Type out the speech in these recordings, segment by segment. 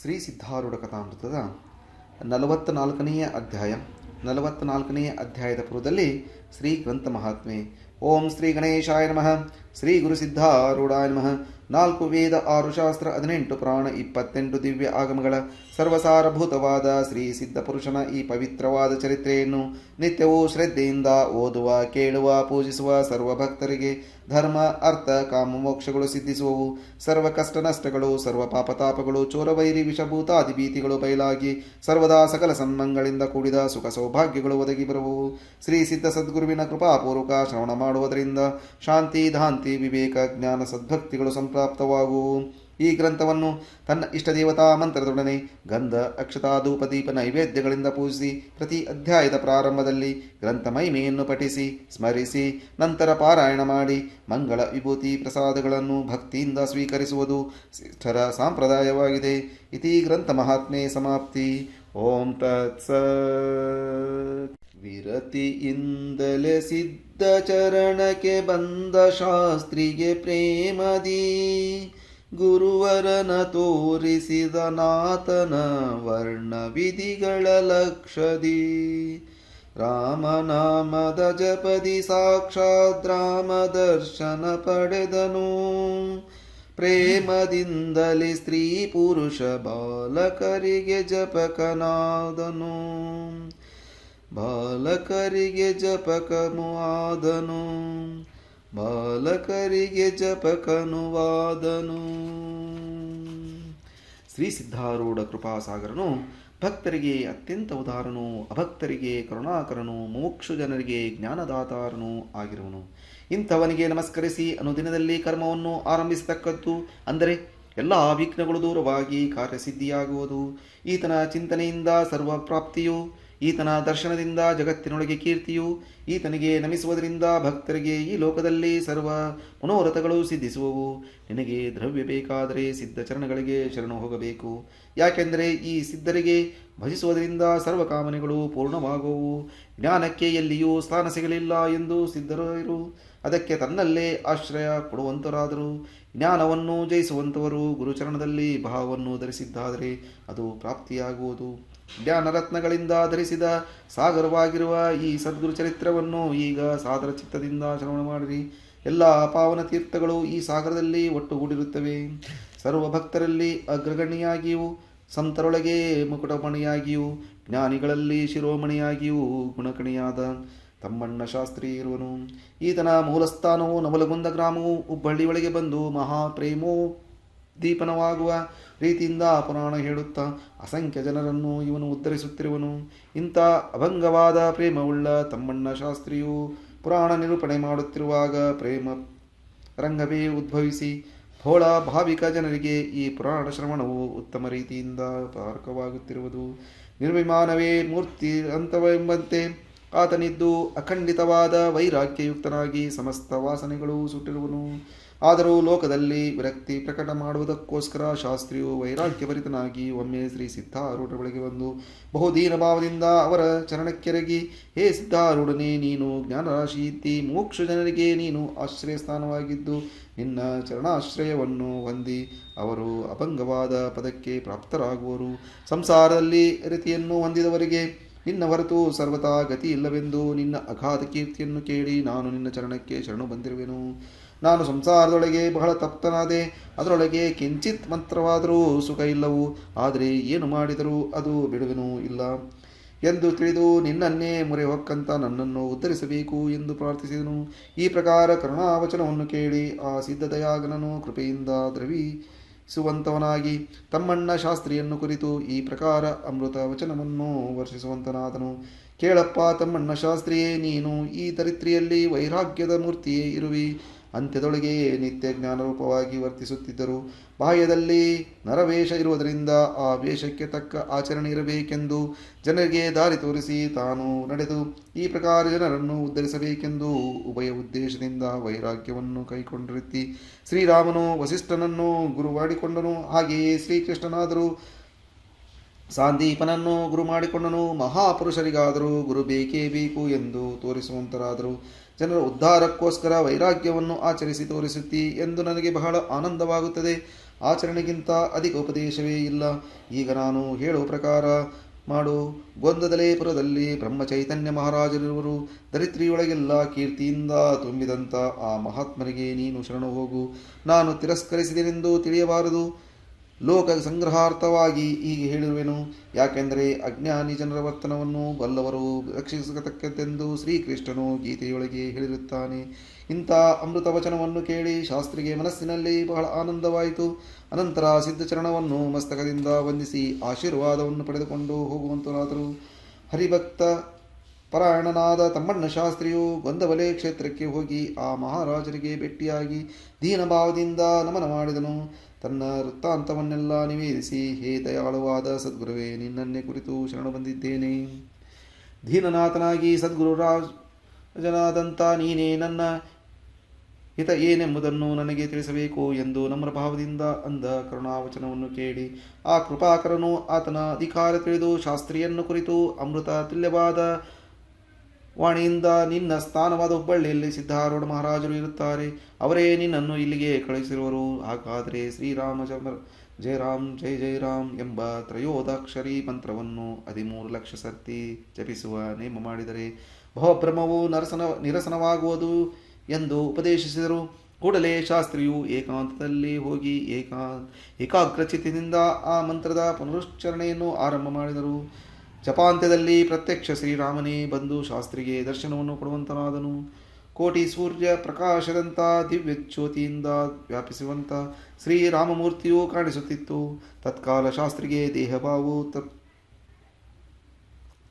ಶ್ರೀ ಸಿದ್ಧಾರೂಢ ಕಥಾಮೃತದ 44ನೆಯ ಅಧ್ಯಾಯ. 44ನೆಯ ಅಧ್ಯಾಯದ ಪೂರ್ವದಲ್ಲಿ ಶ್ರೀ ಗ್ರಂಥ ಮಹಾತ್ಮೆ. ಓಂ ಶ್ರೀ ಗಣೇಶಾಯ ನಮಃ. ಶ್ರೀ ಗುರು ಸಿದ್ಧಾರೂಢಾಯ ನಮಃ. 4 ವೇದ, 6 ಶಾಸ್ತ್ರ, 18 ಪುರಾಣ, 28 ದಿವ್ಯ ಆಗಮಗಳ ಸರ್ವಸಾರಭೂತವಾದ ಶ್ರೀ ಸಿದ್ಧ ಪುರುಷನ ಈ ಪವಿತ್ರವಾದ ಚರಿತ್ರೆಯನ್ನು ನಿತ್ಯವೂ ಶ್ರದ್ಧೆಯಿಂದ ಓದುವ, ಕೇಳುವ, ಪೂಜಿಸುವ ಸರ್ವ ಭಕ್ತರಿಗೆ ಧರ್ಮ, ಅರ್ಥ, ಕಾಮ, ಮೋಕ್ಷಗಳು ಸಿದ್ಧಿಸುವವು. ಸರ್ವ ಕಷ್ಟ ನಷ್ಟಗಳು, ಸರ್ವ ಪಾಪತಾಪಗಳು, ಚೋರವೈರಿ, ವಿಷಭೂತಾದಿ ಭೀತಿಗಳು ಬಯಲಾಗಿ ಸರ್ವದಾ ಸಕಲ ಸನ್ಮಂಗಳಿಂದ ಕೂಡಿದ ಸುಖ ಸೌಭಾಗ್ಯಗಳು ಒದಗಿ ಬರುವವು. ಶ್ರೀ ಸಿದ್ಧ ಸದ್ಗುರುವಿನ ಕೃಪಾಪೂರ್ವಕ ಶ್ರವಣ ಮಾಡುವುದರಿಂದ ಶಾಂತಿ, ಧಾಂತಿ, ವಿವೇಕ, ಜ್ಞಾನ, ಸದ್ಭಕ್ತಿಗಳು ಸಂಪ್ರಾಪ್ತವಾಗುವು. ಈ ಗ್ರಂಥವನ್ನು ತನ್ನ ಇಷ್ಟದೇವತಾ ಮಂತ್ರದೊಡನೆ ಗಂಧ, ಅಕ್ಷತಾ, ಧೂಪ, ದೀಪ, ನೈವೇದ್ಯಗಳಿಂದ ಪೂಜಿಸಿ ಪ್ರತಿ ಅಧ್ಯಾಯದ ಪ್ರಾರಂಭದಲ್ಲಿ ಗ್ರಂಥ ಮಹಿಮೆಯನ್ನು ಪಠಿಸಿ ಸ್ಮರಿಸಿ ನಂತರ ಪಾರಾಯಣ ಮಾಡಿ ಮಂಗಳ, ವಿಭೂತಿ, ಪ್ರಸಾದಗಳನ್ನು ಭಕ್ತಿಯಿಂದ ಸ್ವೀಕರಿಸುವುದು ಶ್ರೇಷ್ಠರ ಸಂಪ್ರದಾಯವಾಗಿದೆ. ಇತಿ ಗ್ರಂಥ ಮಹಾತ್ಮೆ ಸಮಾಪ್ತಿ. ಓಂ ತತ್ಸತ್. ವಿರತಿಯಿಂದಲೇ ಸಿದ್ಧ ಚರಣಕ್ಕೆ ಬಂದ ಶಾಸ್ತ್ರಿಗೆ ಪ್ರೇಮದಿ ಗುರುವರನ ತೋರಿಸಿದ ನಾಥನ ವರ್ಣವಿಧಿಗಳ ಲಕ್ಷದಿ ರಾಮನಾಮದ ಜಪದಿ ಸಾಕ್ಷಾತ್ ರಾಮ ದರ್ಶನ ಪಡೆದನು. ಪ್ರೇಮದಿಂದಲೇ ಸ್ತ್ರೀ ಪುರುಷ ಬಾಲಕರಿಗೆ ಜಪಕನಾದನು. ಬಾಲಕರಿಗೆ ಜಪಕನುವಾದನು. ಬಾಲಕರಿಗೆ ಜಪಕನುವಾದನು. ಶ್ರೀ ಸಿದ್ಧಾರೂಢ ಕೃಪಾಸಾಗರನು ಭಕ್ತರಿಗೆ ಅತ್ಯಂತ ಉದಾರನು, ಅಭಕ್ತರಿಗೆ ಕರುಣಾಕರನು, ಮುಮುಕ್ಷು ಜನರಿಗೆ ಜ್ಞಾನದಾತಾರನು ಆಗಿರುವನು. ಇಂಥವನಿಗೆ ನಮಸ್ಕರಿಸಿ ಅನುದಿನದಲ್ಲಿ ಕರ್ಮವನ್ನು ಆರಂಭಿಸತಕ್ಕದ್ದು. ಅಂದರೆ ಎಲ್ಲ ವಿಘ್ನಗಳು ದೂರವಾಗಿ ಕಾರ್ಯಸಿದ್ಧಿಯಾಗುವುದು. ಈತನ ಚಿಂತನೆಯಿಂದ ಸರ್ವಪ್ರಾಪ್ತಿಯು, ಈತನ ದರ್ಶನದಿಂದ ಜಗತ್ತಿನೊಳಗೆ ಕೀರ್ತಿಯು, ಈತನಿಗೆ ನಮಿಸುವುದರಿಂದ ಭಕ್ತರಿಗೆ ಈ ಲೋಕದಲ್ಲಿ ಸರ್ವ ಮನೋರಥಗಳು ಸಿದ್ಧಿಸುವವು. ನಿನಗೆ ದ್ರವ್ಯ ಬೇಕಾದರೆ ಸಿದ್ಧ ಚರಣಗಳಿಗೆ ಶರಣು ಹೋಗಬೇಕು. ಯಾಕೆಂದರೆ ಈ ಸಿದ್ಧರಿಗೆ ಭಜಿಸುವುದರಿಂದ ಸರ್ವ ಕಾಮನೆಗಳು ಪೂರ್ಣವಾಗುವವು. ಜ್ಞಾನಕ್ಕೆ ಎಲ್ಲಿಯೂ ಸ್ಥಾನ ಸಿಗಲಿಲ್ಲ ಎಂದು ಸಿದ್ಧರು ಅದಕ್ಕೆ ತನ್ನಲ್ಲೇ ಆಶ್ರಯ ಕೊಡುವಂತರಾದರು. ಜ್ಞಾನವನ್ನು ಜಯಿಸುವಂಥವರು ಗುರುಚರಣದಲ್ಲಿ ಭಾವವನ್ನು ಧರಿಸಿದ್ದಾದರೆ ಅದು ಪ್ರಾಪ್ತಿಯಾಗುವುದು. ಜ್ಞಾನರತ್ನಗಳಿಂದ ಧರಿಸಿದ ಸಾಗರವಾಗಿರುವ ಈ ಸದ್ಗುರು ಚರಿತ್ರವನ್ನು ಈಗ ಸಾದರ ಚಿತ್ತದಿಂದ ಶ್ರವಣ ಮಾಡಿರಿ. ಎಲ್ಲ ಪಾವನ ತೀರ್ಥಗಳು ಈ ಸಾಗರದಲ್ಲಿ ಒಟ್ಟುಗೂಡಿರುತ್ತವೆ. ಸರ್ವ ಭಕ್ತರಲ್ಲಿ ಅಗ್ರಗಣ್ಯಾಗಿಯೂ, ಸಂತರೊಳಗೆ ಮುಕುಟಮಣಿಯಾಗಿಯೂ, ಜ್ಞಾನಿಗಳಲ್ಲಿ ಶಿರೋಮಣಿಯಾಗಿಯೂ ಗುಣಕಣಿಯಾದ ತಮ್ಮಣ್ಣ ಶಾಸ್ತ್ರಿ ಇರುವನು. ಈತನ ಮೂಲಸ್ಥಾನವು ನವಲಗುಂದ ಗ್ರಾಮವು ಹುಬ್ಬಳ್ಳಿ ಒಳಗೆ ಬಂದು ಮಹಾಪ್ರೇಮೋ ದೀಪನವಾಗುವ ರೀತಿಯಿಂದ ಪುರಾಣ ಹೇಳುತ್ತಾ ಅಸಂಖ್ಯ ಜನರನ್ನು ಇವನು ಉದ್ಧರಿಸುತ್ತಿರುವನು. ಇಂಥ ಅಭಂಗವಾದ ಪ್ರೇಮವುಳ್ಳ ತಮ್ಮಣ್ಣ ಶಾಸ್ತ್ರಿಯು ಪುರಾಣ ನಿರೂಪಣೆ ಮಾಡುತ್ತಿರುವಾಗ ಪ್ರೇಮ ರಂಗವೇ ಉದ್ಭವಿಸಿ ಭೋಳ ಭಾವಿಕ ಜನರಿಗೆ ಈ ಪುರಾಣ ಶ್ರವಣವು ಉತ್ತಮ ರೀತಿಯಿಂದ ಪಾರಕವಾಗುತ್ತಿರುವುದು. ನಿರ್ವಿಮಾನವೇ ಮೂರ್ತಿ ಅಂತವೆಂಬಂತೆ ಆತನಿದ್ದು ಅಖಂಡಿತವಾದ ವೈರಾಗ್ಯಯುಕ್ತನಾಗಿ ಸಮಸ್ತ ವಾಸನೆಗಳು ಸುಟ್ಟಿರುವನು. ಆದರೂ ಲೋಕದಲ್ಲಿ ವಿರಕ್ತಿ ಪ್ರಕಟ ಮಾಡುವುದಕ್ಕೋಸ್ಕರ ಶಾಸ್ತ್ರಿಯು ವೈರಾಗ್ಯಭರಿತನಾಗಿ ಒಮ್ಮೆ ಶ್ರೀ ಸಿದ್ಧಾರೂಢರ ಬಳಿಗೆ ಬಂದು ಬಹುದೀನ ಭಾವದಿಂದ ಅವರ ಚರಣಕ್ಕೆರಗಿ, ಹೇ ಸಿದ್ಧಾರೂಢನೇ, ನೀನು ಜ್ಞಾನರಾಶಿ ಇದ್ದಿ ಮೋಕ್ಷ ಜನರಿಗೆ ನೀನು ಆಶ್ರಯ ಸ್ಥಾನವಾಗಿದ್ದು ನಿನ್ನ ಚರಣಾಶ್ರಯವನ್ನು ಹೊಂದಿ ಅವರು ಅಭಂಗವಾದ ಪದಕ್ಕೆ ಪ್ರಾಪ್ತರಾಗುವರು. ಸಂಸಾರದಲ್ಲಿ ರೀತಿಯನ್ನು ಹೊಂದಿದವರಿಗೆ ನಿನ್ನ ಹೊರತು ಸರ್ವತಾ ಗತಿ ಇಲ್ಲವೆಂದು ನಿನ್ನ ಅಗಾಧ ಕೀರ್ತಿಯನ್ನು ಕೇಳಿ ನಾನು ನಿನ್ನ ಚರಣಕ್ಕೆ ಶರಣು ಬಂದಿರುವೆನು. ನಾನು ಸಂಸಾರದೊಳಗೆ ಬಹಳ ತಪ್ತನಾದೆ. ಅದರೊಳಗೆ ಕಿಂಚಿತ್ ಮಂತ್ರವಾದರೂ ಸುಖ ಇಲ್ಲವು. ಆದರೆ ಏನು ಮಾಡಿದರೂ ಅದು ಬಿಡುವೆನೂ ಇಲ್ಲ ಎಂದು ತಿಳಿದು ನಿನ್ನನ್ನೇ ಮೊರೆ ಹೊಕ್ಕಂತ ನನ್ನನ್ನು ಉದ್ಧರಿಸಬೇಕು ಎಂದು ಪ್ರಾರ್ಥಿಸಿದನು. ಈ ಪ್ರಕಾರ ಕರುಣಾವಚನವನ್ನು ಕೇಳಿ ಆ ಸಿದ್ಧದಯಾಗನನು ಕೃಪೆಯಿಂದ ದ್ರವಿಸುವಂತವನಾಗಿ ತಮ್ಮಣ್ಣ ಶಾಸ್ತ್ರಿಯನ್ನು ಕುರಿತು ಈ ಪ್ರಕಾರ ಅಮೃತ ವಚನವನ್ನು ವರ್ಷಿಸುವಂತನಾದನು. ಕೇಳಪ್ಪ ತಮ್ಮಣ್ಣ ಶಾಸ್ತ್ರಿಯೇ, ನೀನು ಈ ಧರಿತ್ರಿಯಲ್ಲಿ ವೈರಾಗ್ಯದ ಮೂರ್ತಿಯೇ ಇರುವಿ. ಅಂತ್ಯದೊಳಗೆ ನಿತ್ಯ ಜ್ಞಾನರೂಪವಾಗಿ ವರ್ತಿಸುತ್ತಿದ್ದರು. ಬಾಹ್ಯದಲ್ಲಿ ನರವೇಷ ಇರುವುದರಿಂದ ಆ ವೇಷಕ್ಕೆ ತಕ್ಕ ಆಚರಣೆ ಇರಬೇಕೆಂದು ಜನರಿಗೆ ದಾರಿ ತೋರಿಸಿ ತಾನು ನಡೆದು ಈ ಪ್ರಕಾರ ಜನರನ್ನು ಉದ್ಧರಿಸಬೇಕೆಂದು ಉಭಯ ಉದ್ದೇಶದಿಂದ ವೈರಾಗ್ಯವನ್ನು ಕೈಕೊಂಡಿರುತ್ತಿ ಶ್ರೀರಾಮನು ವಸಿಷ್ಠನನ್ನು ಗುರು ಮಾಡಿಕೊಂಡನು. ಹಾಗೆಯೇ ಶ್ರೀಕೃಷ್ಣನಾದರೂ ಸಾಂದೀಪನನ್ನು ಗುರು ಮಾಡಿಕೊಂಡನು. ಮಹಾಪುರುಷರಿಗಾದರೂ ಗುರು ಬೇಕೇ ಬೇಕು ಎಂದು ತೋರಿಸುವಂತರಾದರು. ಜನರ ಉದ್ಧಾರಕ್ಕೋಸ್ಕರ ವೈರಾಗ್ಯವನ್ನು ಆಚರಿಸಿ ತೋರಿಸುತ್ತಿ ಎಂದು ನನಗೆ ಬಹಳ ಆನಂದವಾಗುತ್ತದೆ. ಆಚರಣೆಗಿಂತ ಅಧಿಕ ಉಪದೇಶವೇ ಇಲ್ಲ. ಈಗ ನಾನು ಹೇಳುವ ಪ್ರಕಾರ ಮಾಡು. ಗೊಂದದಲೇಪುರದಲ್ಲಿ ಬ್ರಹ್ಮಚೈತನ್ಯ ಮಹಾರಾಜರಿರುವರು. ಧರಿತ್ರಿಯೊಳಗೆಲ್ಲ ಕೀರ್ತಿಯಿಂದ ತುಂಬಿದಂಥ ಆ ಮಹಾತ್ಮರಿಗೆ ನೀನು ಶರಣು ಹೋಗು. ನಾನು ತಿರಸ್ಕರಿಸಿದೆನೆಂದು ತಿಳಿಯಬಾರದು. ಲೋಕ ಸಂಗ್ರಹಾರ್ಥವಾಗಿ ಹೀಗೆ ಹೇಳಿರುವೆನು. ಯಾಕೆಂದರೆ ಅಜ್ಞಾನಿ ಜನರ ವರ್ತನವನ್ನು ಬಲ್ಲವರು ರಕ್ಷಿಸತಕ್ಕದ್ದೆಂದು ಶ್ರೀಕೃಷ್ಣನು ಗೀತೆಯೊಳಗೆ ಹೇಳಿರುತ್ತಾನೆ. ಇಂಥ ಅಮೃತ ವಚನವನ್ನು ಕೇಳಿ ಶಾಸ್ತ್ರಿಗೆ ಮನಸ್ಸಿನಲ್ಲಿ ಬಹಳ ಆನಂದವಾಯಿತು. ಅನಂತರ ಸಿದ್ಧಚರಣವನ್ನು ಮಸ್ತಕದಿಂದ ವಂದಿಸಿ ಆಶೀರ್ವಾದವನ್ನು ಪಡೆದುಕೊಂಡು ಹೋಗುವಂತರಾದರು. ಹರಿಭಕ್ತ ಪರಾಯಣನಾದ ತಮ್ಮಣ್ಣ ಶಾಸ್ತ್ರಿಯು ಗೊಂದವಲೆ ಕ್ಷೇತ್ರಕ್ಕೆ ಹೋಗಿ ಆ ಮಹಾರಾಜರಿಗೆ ಭೇಟಿಯಾಗಿ ದೀನಭಾವದಿಂದ ನಮನ ಮಾಡಿದನು. ತನ್ನ ವೃತ್ತಾಂತವನ್ನೆಲ್ಲ ನಿವೇದಿಸಿ, ಹೇ ದಯಾಳುವಾದ ಸದ್ಗುರುವೇ, ನಿನ್ನನ್ನೇ ಕುರಿತು ಶರಣು ಬಂದಿದ್ದೇನೆ. ದೀನನಾಥನಾಗಿ ಸದ್ಗುರು ರಾಜನಾದಂಥ ನೀನೇ ನನ್ನ ಹಿತ ಏನೆಂಬುದನ್ನು ನನಗೆ ತಿಳಿಸಬೇಕು ಎಂದು ನಮ್ರ ಭಾವದಿಂದ ಅಂದ ಕರುಣಾವಚನವನ್ನು ಕೇಳಿ ಆ ಕೃಪಾಕರನು ಆತನ ಅಧಿಕಾರ ತಿಳಿದು ಶಾಸ್ತ್ರಿಯನ್ನು ಕುರಿತು ಅಮೃತ ತುಲ್ಯವಾದ ವಾಣಿಯಿಂದ, ನಿನ್ನ ಸ್ಥಾನವಾದ ಹುಬ್ಬಳ್ಳಿಯಲ್ಲಿ ಸಿದ್ಧಾರೂಢ ಮಹಾರಾಜರು ಇರುತ್ತಾರೆ, ಅವರೇ ನಿನ್ನನ್ನು ಇಲ್ಲಿಗೆ ಕಳುಹಿಸಿರುವರು. ಹಾಗಾದರೆ ಶ್ರೀರಾಮ ಜಯರಾಮ್ ಜಯ ಜಯರಾಮ್ ಎಂಬ ತ್ರಯೋದಕ್ಷರಿ ಮಂತ್ರವನ್ನು 13 ಲಕ್ಷ ಸರ್ತಿ ಜಪಿಸುವ ನೇಮ ಮಾಡಿದರೆ ಭವಭ್ರಮವು ನಿರಸನವಾಗುವುದು ಎಂದು ಉಪದೇಶಿಸಿದರು. ಕೂಡಲೇ ಶಾಸ್ತ್ರಿಯು ಏಕಾಂತದಲ್ಲಿ ಹೋಗಿ ಏಕಾಗ್ರಚಿತ್ತದಿಂದ ಆ ಮಂತ್ರದ ಪುನರುಚ್ಚಾರಣೆಯನ್ನು ಆರಂಭ ಮಾಡಿದರು. ಜಪಾಂತ್ಯದಲ್ಲಿ ಪ್ರತ್ಯಕ್ಷ ಶ್ರೀರಾಮನೇ ಬಂದು ಶಾಸ್ತ್ರಿಗೆ ದರ್ಶನವನ್ನು ಕೊಡುವಂತನಾದನು. ಕೋಟಿ ಸೂರ್ಯ ಪ್ರಕಾಶದಂಥ ದಿವ್ಯಜ್ಯೋತಿಯಿಂದ ವ್ಯಾಪಿಸುವಂಥ ಶ್ರೀರಾಮಮೂರ್ತಿಯು ಕಾಣಿಸುತ್ತಿತ್ತು. ತತ್ಕಾಲ ಶಾಸ್ತ್ರಿಗೆ ದೇಹಭಾವು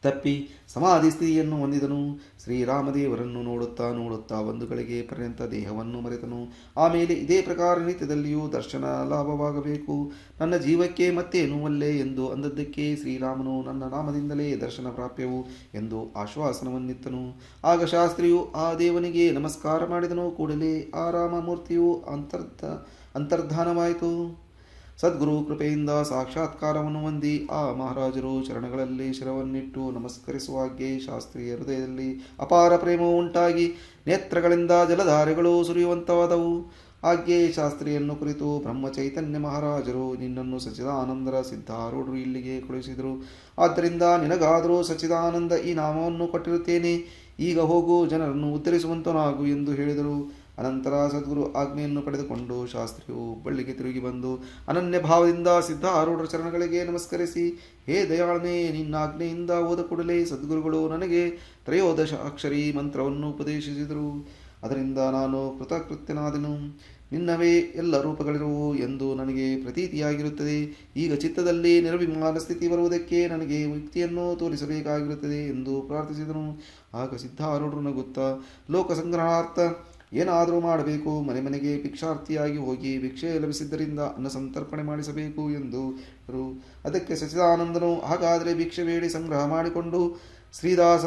ತಪ್ಪಿ ಸಮಾಧಿ ಸ್ಥಿತಿಯನ್ನು ಹೊಂದಿದನು. ಶ್ರೀರಾಮದೇವರನ್ನು ನೋಡುತ್ತಾ ನೋಡುತ್ತಾ ಒಂದು ಗಳಿಗೆ ಪರ್ಯಂತ ದೇಹವನ್ನು ಮರೆತನು. ಆಮೇಲೆ ಇದೇ ಪ್ರಕಾರ ನಿತ್ಯದಲ್ಲಿಯೂ ದರ್ಶನ ಲಾಭವಾಗಬೇಕು, ನನ್ನ ಜೀವಕ್ಕೆ ಮತ್ತೇನು ಒಲ್ಲೆ ಎಂದು ಅಂದದ್ದಕ್ಕೆ ಶ್ರೀರಾಮನು ನನ್ನ ನಾಮದಿಂದಲೇ ದರ್ಶನ ಪ್ರಾಪ್ಯವು ಎಂದು ಆಶ್ವಾಸನವನ್ನಿತ್ತನು. ಆಗ ಶಾಸ್ತ್ರಿಯು ಆ ದೇವನಿಗೆ ನಮಸ್ಕಾರ ಮಾಡಿದನು. ಕೂಡಲೇ ಆ ರಾಮಮೂರ್ತಿಯು ಅಂತರ್ಧಾನವಾಯಿತು. ಸದ್ಗುರು ಕೃಪೆಯಿಂದ ಸಾಕ್ಷಾತ್ಕಾರವನ್ನು ಹೊಂದಿ ಆ ಮಹಾರಾಜರು ಚರಣಗಳಲ್ಲಿ ಶಿರವನ್ನಿಟ್ಟು ನಮಸ್ಕರಿಸುವಾಗೆ ಶಾಸ್ತ್ರೀಯ ಹೃದಯದಲ್ಲಿ ಅಪಾರ ಪ್ರೇಮವು ಉಂಟಾಗಿ ನೇತ್ರಗಳಿಂದ ಜಲಧಾರೆಗಳು ಸುರಿಯುವಂತವಾದವು. ಹಾಗೆ ಶಾಸ್ತ್ರಿಯನ್ನು ಕುರಿತು ಬ್ರಹ್ಮಚೈತನ್ಯ ಮಹಾರಾಜರು, ನಿನ್ನನ್ನು ಸಚ್ಚಿದಾನಂದರ ಸಿದ್ಧಾರೂಢರು ಇಲ್ಲಿಗೆ ಕಳುಹಿಸಿದರು. ಆದ್ದರಿಂದ ನಿನಗಾದರೂ ಸಚ್ಚಿದಾನಂದ ಈ ನಾಮವನ್ನು ಕೊಟ್ಟಿರುತ್ತೇನೆ. ಈಗ ಹೋಗು, ಜನರನ್ನು ಉದ್ಧರಿಸುವಂತನಾಗು ಎಂದು ಹೇಳಿದರು. ಅನಂತರ ಸದ್ಗುರು ಆಜ್ಞೆಯನ್ನು ಪಡೆದುಕೊಂಡು ಶಾಸ್ತ್ರಿಯು ಬಳ್ಳಿಗೆ ತಿರುಗಿ ಬಂದು ಅನನ್ಯ ಭಾವದಿಂದ ಸಿದ್ಧಾರೂಢರ ಚರಣಗಳಿಗೆ ನಮಸ್ಕರಿಸಿ, ಹೇ ದಯಾಳನೇ, ನಿನ್ನ ಆಜ್ಞೆಯಿಂದ ಹೋದ ಕೂಡಲೇ ಸದ್ಗುರುಗಳು ನನಗೆ ತ್ರಯೋದಶ ಅಕ್ಷರಿ ಮಂತ್ರವನ್ನು ಉಪದೇಶಿಸಿದರು. ಅದರಿಂದ ನಾನು ಕೃತಕೃತ್ಯನಾದೆನು. ನಿನ್ನವೇ ಎಲ್ಲ ರೂಪಗಳಿರುವು ಎಂದು ನನಗೆ ಪ್ರತೀತಿಯಾಗಿರುತ್ತದೆ. ಈಗ ಚಿತ್ತದಲ್ಲಿ ನಿರ್ವಿಮಾನ ಸ್ಥಿತಿ ಬರುವುದಕ್ಕೆ ನನಗೆ ಯುಕ್ತಿಯನ್ನು ತೋರಿಸಬೇಕಾಗಿರುತ್ತದೆ ಎಂದು ಪ್ರಾರ್ಥಿಸಿದನು. ಆಗ ಸಿದ್ಧಾರೂಢರು ನಗುತ್ತಾ, ಲೋಕ ಸಂಗ್ರಹಾರ್ಥ ಏನಾದರೂ ಮಾಡಬೇಕು, ಮನೆ ಮನೆಗೆ ಭಿಕ್ಷಾರ್ಥಿಯಾಗಿ ಹೋಗಿ ಭಿಕ್ಷೆ ಲಭಿಸಿದ್ದರಿಂದ ಅನ್ನ ಸಂತರ್ಪಣೆ ಮಾಡಿಸಬೇಕು ಎಂದು. ಅದಕ್ಕೆ ಸಚ್ಚಿದಾನಂದನು, ಹಾಗಾದರೆ ಭಿಕ್ಷೆ ಬೇಡಿ ಸಂಗ್ರಹ ಮಾಡಿಕೊಂಡು ಶ್ರೀದಾಸ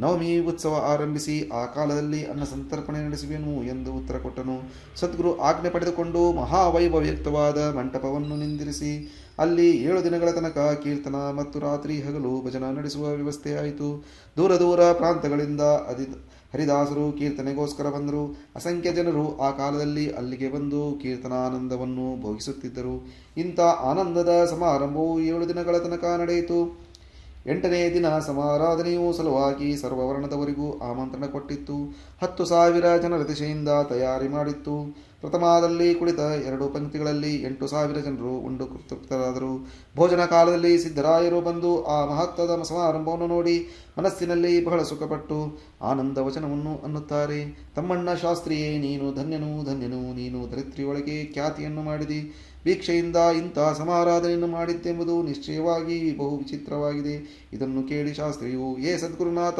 ನವಮಿ ಉತ್ಸವ ಆರಂಭಿಸಿ ಆ ಕಾಲದಲ್ಲಿ ಅನ್ನ ಸಂತರ್ಪಣೆ ನಡೆಸುವೆನು ಎಂದು ಉತ್ತರ ಕೊಟ್ಟನು. ಸದ್ಗುರು ಆಜ್ಞೆ ಪಡೆದುಕೊಂಡು ಮಹಾವೈಭವಯುಕ್ತವಾದ ಮಂಟಪವನ್ನು ನಿಂದಿರಿಸಿ ಅಲ್ಲಿ 7 ದಿನಗಳ ತನಕ ಕೀರ್ತನ ಮತ್ತು ರಾತ್ರಿ ಹಗಲು ಭಜನ ನಡೆಸುವ ವ್ಯವಸ್ಥೆಯಾಯಿತು. ದೂರ ದೂರ ಪ್ರಾಂತಗಳಿಂದ ಹರಿದಾಸರು ಕೀರ್ತನೆಗೋಸ್ಕರ ಬಂದರು. ಅಸಂಖ್ಯ ಜನರು ಆ ಕಾಲದಲ್ಲಿ ಅಲ್ಲಿಗೆ ಬಂದು ಕೀರ್ತನಾನಂದವನ್ನು ಭೋಗಿಸುತ್ತಿದ್ದರು. ಇಂಥ ಆನಂದದ ಸಮಾರಂಭವು 7 ದಿನಗಳ ತನಕ ನಡೆಯಿತು. 8ನೇ ದಿನ ಸಮಾರಾಧನೆಯು ಸಲುವಾಗಿ ಸರ್ವವರ್ಣದವರಿಗೂ ಆಮಂತ್ರಣ ಕೊಟ್ಟಿತ್ತು. 10,000 ಜನರ ದಿಶೆಯಿಂದ ತಯಾರಿ ಮಾಡಿತ್ತು. ಪ್ರಥಮಾದಲ್ಲಿ ಕುಳಿತ 2 ಪಂಕ್ತಿಗಳಲ್ಲಿ 8,000 ಜನರು ಉಂಡು ತೃಪ್ತರಾದರು. ಭೋಜನ ಕಾಲದಲ್ಲಿ ಸಿದ್ಧರಾಯರು ಬಂದು ಆ ಮಹತ್ವದ ಸಮಾರಂಭವನ್ನು ನೋಡಿ ಮನಸ್ಸಿನಲ್ಲಿ ಬಹಳ ಸುಖಪಟ್ಟು ಆನಂದ ವಚನವನ್ನು ಅನ್ನುತ್ತಾರೆ. ತಮ್ಮಣ್ಣ ಶಾಸ್ತ್ರಿಯೇ, ನೀನು ಧನ್ಯನು ಧನ್ಯನು, ನೀನು ಧರಿತ್ರಿಯೊಳಗೆ ಖ್ಯಾತಿಯನ್ನು ಮಾಡಿದಿ. ಭಿಕ್ಷೆಯಿಂದ ಇಂತಹ ಸಮಾರಾಧನೆಯನ್ನು ಮಾಡಿದ್ದೆಂಬುದು ನಿಶ್ಚಯವಾಗಿ ಬಹು ವಿಚಿತ್ರವಾಗಿದೆ. ಇದನ್ನು ಕೇಳಿ ಶಾಸ್ತ್ರಿಯು, ಏ ಸದ್ಗುರುನಾಥ,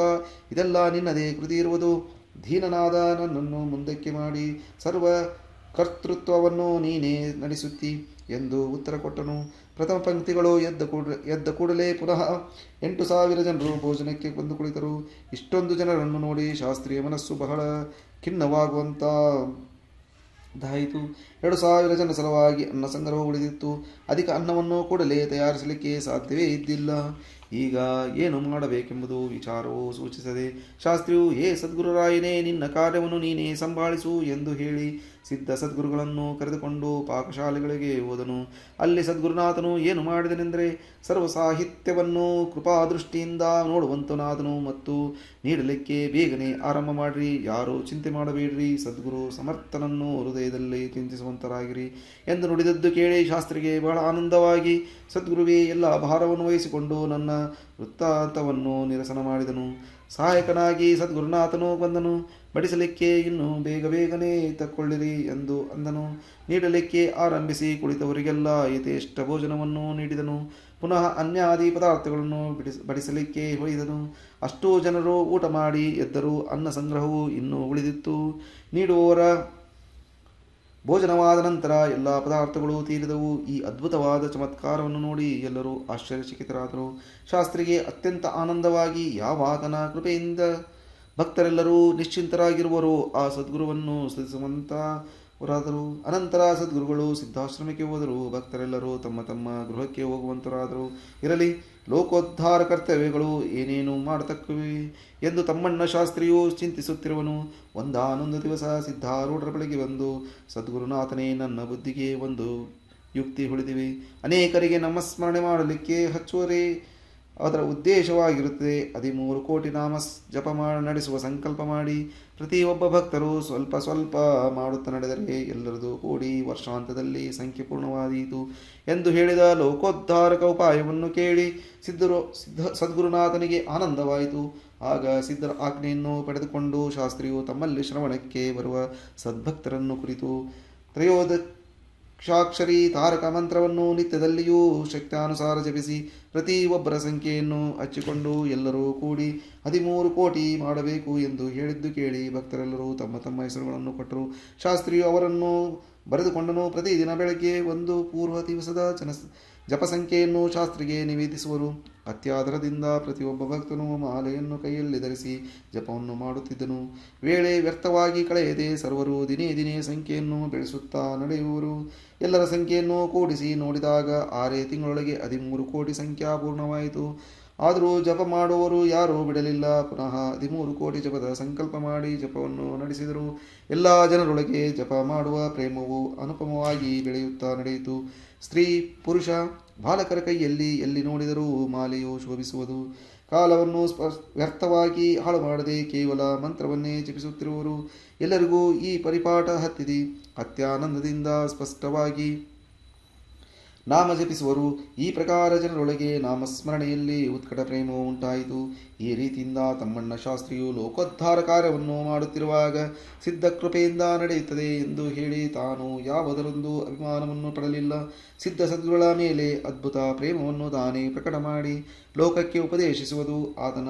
ಇದೆಲ್ಲ ನಿನ್ನದೇ ಕೃತಿ ಇರುವುದು. ದೀನನಾದ ನನ್ನನ್ನು ಮುಂದಕ್ಕೆ ಮಾಡಿ ಸರ್ವ ಕರ್ತೃತ್ವವನ್ನು ನೀನೇ ನಡೆಸುತ್ತಿ ಎಂದು ಉತ್ತರ ಕೊಟ್ಟನು. ಪ್ರಥಮ ಪಂಕ್ತಿಗಳು ಎದ್ದ ಕೂಡಲೇ ಪುನಃ 8,000 ಜನರು ಭೋಜನಕ್ಕೆ ಬಂದು ಕುಳಿತರು. ಇಷ್ಟೊಂದು ಜನರನ್ನು ನೋಡಿ ಶಾಸ್ತ್ರೀಯ ಮನಸ್ಸು ಬಹಳ ಖಿನ್ನವಾಗುವಂತಾಯಿತು. 2,000 ಜನ ಸಲುವಾಗಿ ಅನ್ನ ಸಂಗ್ರಹ ಉಳಿದಿತ್ತು. ಅಧಿಕ ಅನ್ನವನ್ನು ಕೂಡಲೇ ತಯಾರಿಸಲಿಕ್ಕೆ ಸಾಧ್ಯವೇ ಇದ್ದಿಲ್ಲ. ಈಗ ಏನು ಮಾಡಬೇಕೆಂಬುದು ವಿಚಾರವು ಸೂಚಿಸದೆ ಶಾಸ್ತ್ರಿಯು, ಹೇ ಸದ್ಗುರುರಾಯನೇ, ನಿನ್ನ ಕಾರ್ಯವನ್ನು ನೀನೇ ಸಂಭಾಳಿಸು ಎಂದು ಹೇಳಿ ಸಿದ್ಧ ಸದ್ಗುರುಗಳನ್ನು ಕರೆದುಕೊಂಡು ಪಾಕಶಾಲೆಗಳಿಗೆ ಹೋದನು. ಅಲ್ಲಿ ಸದ್ಗುರುನಾಥನು ಏನು ಮಾಡಿದನೆಂದರೆ, ಸರ್ವ ಸಾಹಿತ್ಯವನ್ನು ಕೃಪಾದೃಷ್ಟಿಯಿಂದ ನೋಡುವಂತನಾದನು ಮತ್ತು ನೀಡಲಿಕ್ಕೆ ಬೇಗನೆ ಆರಂಭ ಮಾಡಿರಿ, ಯಾರೂ ಚಿಂತೆ ಮಾಡಬೇಡ್ರಿ, ಸದ್ಗುರು ಸಮರ್ಥನನ್ನು ಹೃದಯದಲ್ಲಿ ಚಿಂತಿಸುವಂತರಾಗಿರಿ ಎಂದು ನುಡಿದದ್ದು ಕೇಳಿ ಶಾಸ್ತ್ರಿಗೆ ಬಹಳ ಆನಂದವಾಗಿ, ಸದ್ಗುರುವೇ, ಎಲ್ಲ ಭಾರವನ್ನು ವಹಿಸಿಕೊಂಡು ನನ್ನ ವೃತ್ತಾಂತವನ್ನು ನಿರಸನ ಮಾಡಿದನು. ಸಹಾಯಕನಾಗಿ ಸದ್ಗುರುನಾಥನು ಬಂದನು. ಬಡಿಸಲಿಕ್ಕೆ ಇನ್ನು ಬೇಗನೆ ತಕ್ಕೊಳ್ಳಿರಿ ಎಂದು ಅಂದನು. ನೀಡಲಿಕ್ಕೆ ಆರಂಭಿಸಿ ಕುಳಿತವರಿಗೆಲ್ಲ ಯಥೇಷ್ಟ ಭೋಜನವನ್ನು ನೀಡಿದನು. ಪುನಃ ಅನ್ಯಾದಿ ಪದಾರ್ಥಗಳನ್ನು ಬಡಿಸಲಿಕ್ಕೆ ಹೊಯ್ದನು. ಅಷ್ಟೂ ಜನರು ಊಟ ಮಾಡಿ ಎದ್ದರೂ ಅನ್ನ ಸಂಗ್ರಹವು ಇನ್ನೂ ಉಳಿದಿತ್ತು. ನೀಡುವವರ ಭೋಜನವಾದ ನಂತರ ಎಲ್ಲ ಪದಾರ್ಥಗಳು ತೀರಿದವು. ಈ ಅದ್ಭುತವಾದ ಚಮತ್ಕಾರವನ್ನು ನೋಡಿ ಎಲ್ಲರೂ ಆಶ್ಚರ್ಯಚಕಿತರಾದರು. ಶಾಸ್ತ್ರಿಗೆ ಅತ್ಯಂತ ಆನಂದವಾಗಿ, ಯಾವಾತನ ಕೃಪೆಯಿಂದ ಭಕ್ತರೆಲ್ಲರೂ ನಿಶ್ಚಿಂತರಾಗಿರುವರು, ಆ ಸದ್ಗುರುವನ್ನು ಸ್ತುತಿಸುವಂತವರಾದರು. ಅನಂತರ ಸದ್ಗುರುಗಳು ಸಿದ್ಧಾಶ್ರಮಕ್ಕೆ ಹೋದರು. ಭಕ್ತರೆಲ್ಲರೂ ತಮ್ಮ ತಮ್ಮ ಗೃಹಕ್ಕೆ ಹೋಗುವಂತರಾದರು. ಇರಲಿ, ಲೋಕೋದ್ಧಾರ ಕರ್ತವ್ಯಗಳು ಏನೇನು ಮಾಡತಕ್ಕವೆ ಎಂದು ತಮ್ಮಣ್ಣ ಶಾಸ್ತ್ರಿಯು ಚಿಂತಿಸುತ್ತಿರುವನು. ಒಂದಾನೊಂದು ದಿವಸ ಸಿದ್ಧಾರೂಢರ ಬಳಿಗೆ ಬಂದು, ಸದ್ಗುರುನಾಥನೇ, ನನ್ನ ಬುದ್ಧಿಗೆ ಒಂದು ಯುಕ್ತಿ ಹೊಳೆದಿವೆ. ಅನೇಕರಿಗೆ ನಾಮಸ್ಮರಣೆ ಮಾಡಲಿಕ್ಕೆ ಹಚ್ಚುವರೇ ಅದರ ಉದ್ದೇಶವಾಗಿರುತ್ತದೆ. 13 ಕೋಟಿ ನಾಮ ಜಪ ನಡೆಸುವ ಸಂಕಲ್ಪ ಮಾಡಿ ಪ್ರತಿಯೊಬ್ಬ ಭಕ್ತರು ಸ್ವಲ್ಪ ಸ್ವಲ್ಪ ಮಾಡುತ್ತಾ ನಡೆದರೆ ಎಲ್ಲರದು ಕೂಡಿ ವರ್ಷಾಂತದಲ್ಲಿ ಸಂಖ್ಯೆ ಪೂರ್ಣವಾದೀತು ಎಂದು ಹೇಳಿದ ಲೋಕೋದ್ಧಾರಕ ಉಪಾಯವನ್ನು ಕೇಳಿ ಸದ್ಗುರುನಾಥನಿಗೆ ಆನಂದವಾಯಿತು. ಆಗ ಸಿದ್ಧರ ಆಜ್ಞೆಯನ್ನು ಪಡೆದುಕೊಂಡು ಶಾಸ್ತ್ರಿಯು ತಮ್ಮಲ್ಲಿ ಶ್ರವಣಕ್ಕೆ ಬರುವ ಸದ್ಭಕ್ತರನ್ನು ಕುರಿತು ಕ್ಷಾಕ್ಷರಿ ತಾರಕ ಮಂತ್ರವನ್ನು ನಿತ್ಯದಲ್ಲಿಯೂ ಶಕ್ತಾನುಸಾರ ಜಪಿಸಿ ಪ್ರತಿ ಒಬ್ಬರ ಸಂಖ್ಯೆಯನ್ನು ಹಚ್ಚಿಕೊಂಡು ಎಲ್ಲರೂ ಕೂಡಿ 13 ಕೋಟಿ ಮಾಡಬೇಕು ಎಂದು ಹೇಳಿದ್ದು ಕೇಳಿ ಭಕ್ತರೆಲ್ಲರೂ ತಮ್ಮ ತಮ್ಮ ಹೆಸರುಗಳನ್ನು ಕೊಟ್ಟರು. ಶಾಸ್ತ್ರಿಯು ಅವರನ್ನು ಬರೆದುಕೊಂಡನು. ಪ್ರತಿದಿನ ಬೆಳಗ್ಗೆ ಒಂದು ಪೂರ್ವ ದಿವಸದ ಜಪ ಸಂಖ್ಯೆಯನ್ನು ಶಾಸ್ತ್ರಿಗೆ ನಿವೇದಿಸುವರು. ಅತ್ಯಾದರದಿಂದ ಪ್ರತಿಯೊಬ್ಬ ಭಕ್ತನು ಮಾಲೆಯನ್ನು ಕೈಯಲ್ಲಿ ಧರಿಸಿ ಜಪವನ್ನು ಮಾಡುತ್ತಿದ್ದನು. ವೇಳೆ ವ್ಯರ್ಥವಾಗಿ ಕಳೆಯದೆ ಸರ್ವರು ದಿನೇ ದಿನೇ ಸಂಖ್ಯೆಯನ್ನು ಬೆಳೆಸುತ್ತಾ ನಡೆಯುವರು. ಎಲ್ಲರ ಸಂಖ್ಯೆಯನ್ನು ಕೂಡಿಸಿ ನೋಡಿದಾಗ 6 ತಿಂಗಳೊಳಗೆ 13 ಕೋಟಿ ಸಂಖ್ಯಾ ಪೂರ್ಣವಾಯಿತು. ಆದರೂ ಜಪ ಮಾಡುವವರು ಯಾರೂ ಬಿಡಲಿಲ್ಲ. ಪುನಃ 13 ಕೋಟಿ ಜಪದ ಸಂಕಲ್ಪ ಮಾಡಿ ಜಪವನ್ನು ನಡೆಸಿದರು. ಎಲ್ಲ ಜನರೊಳಗೆ ಜಪ ಮಾಡುವ ಪ್ರೇಮವು ಅನುಪಮವಾಗಿ ಬೆಳೆಯುತ್ತಾ ನಡೆಯಿತು. ಸ್ತ್ರೀ ಪುರುಷ ಬಾಲಕರ ಕೈಯಲ್ಲಿ ಎಲ್ಲಿ ನೋಡಿದರೂ ಮಾಲೆಯು ಶೋಭಿಸುವುದು. ಕಾಲವನ್ನು ವ್ಯರ್ಥವಾಗಿ ಹಾಳು ಮಾಡದೆ ಕೇವಲ ಮಂತ್ರವನ್ನೇ ಜಪಿಸುತ್ತಿರುವರು. ಎಲ್ಲರಿಗೂ ಈ ಪರಿಪಾಠ ಹತ್ತಿದೆ. ಅತ್ಯಾನಂದದಿಂದ ಸ್ಪಷ್ಟವಾಗಿ ನಾಮ ಜಪಿಸುವರು. ಈ ಪ್ರಕಾರ ಜನರೊಳಗೆ ನಾಮಸ್ಮರಣೆಯಲ್ಲಿ ಉತ್ಕಟ ಪ್ರೇಮವು ಉಂಟಾಯಿತು. ಈ ರೀತಿಯಿಂದ ತಮ್ಮಣ್ಣ ಶಾಸ್ತ್ರಿಯು ಲೋಕೋದ್ಧಾರ ಕಾರ್ಯವನ್ನು ಮಾಡುತ್ತಿರುವಾಗ ಸಿದ್ಧ ಕೃಪೆಯಿಂದ ನಡೆಯುತ್ತದೆ ಎಂದು ಹೇಳಿ ತಾನು ಯಾವುದರೊಂದು ಅಭಿಮಾನವನ್ನು ಪಡಲಿಲ್ಲ. ಸಿದ್ಧ ಸದ್ಗುರುಗಳ ಮೇಲೆ ಅದ್ಭುತ ಪ್ರೇಮವನ್ನು ತಾನೇ ಪ್ರಕಟ ಮಾಡಿ ಲೋಕಕ್ಕೆ ಉಪದೇಶಿಸುವುದು. ಆತನ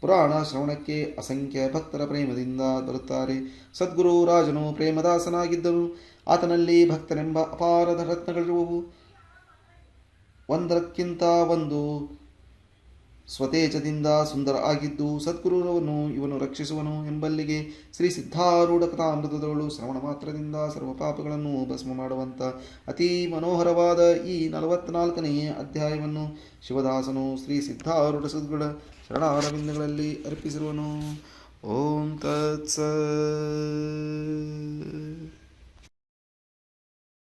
ಪುರಾಣ ಶ್ರವಣಕ್ಕೆ ಅಸಂಖ್ಯ ಭಕ್ತರ ಪ್ರೇಮದಿಂದ ಬರುತ್ತಾರೆ. ಸದ್ಗುರು ರಾಜನು ಪ್ರೇಮದಾಸನಾಗಿದ್ದನು. ಆತನಲ್ಲಿ ಭಕ್ತರೆಂಬ ಅಪಾರದ ರತ್ನಗಳಿರುವವು. ಒಂದಕ್ಕಿಂತ ಒಂದು ಸ್ವತೇಜದಿಂದ ಸುಂದರ ಆಗಿದ್ದು ಸದ್ಗುರುವನ್ನು ಇವನು ರಕ್ಷಿಸುವನು ಎಂಬಲ್ಲಿಗೆ ಶ್ರೀ ಸಿದ್ಧಾರೂಢ ಕಥಾಮೃತದವಳು ಶ್ರವಣ ಮಾತ್ರದಿಂದ ಸರ್ವ ಪಾಪಗಳನ್ನು ಭಸ್ಮ ಮಾಡುವಂಥ ಅತೀ ಮನೋಹರವಾದ ಈ 44ನೇ ಅಧ್ಯಾಯವನ್ನು ಶಿವದಾಸನು ಶ್ರೀ ಸಿದ್ಧಾರೂಢ ಸದ್ಗುಣ ಶರಣಾರವಿಂದಗಳಲ್ಲಿ ಅರ್ಪಿಸಿರುವನು. ಓಂ ತತ್ಸತ್.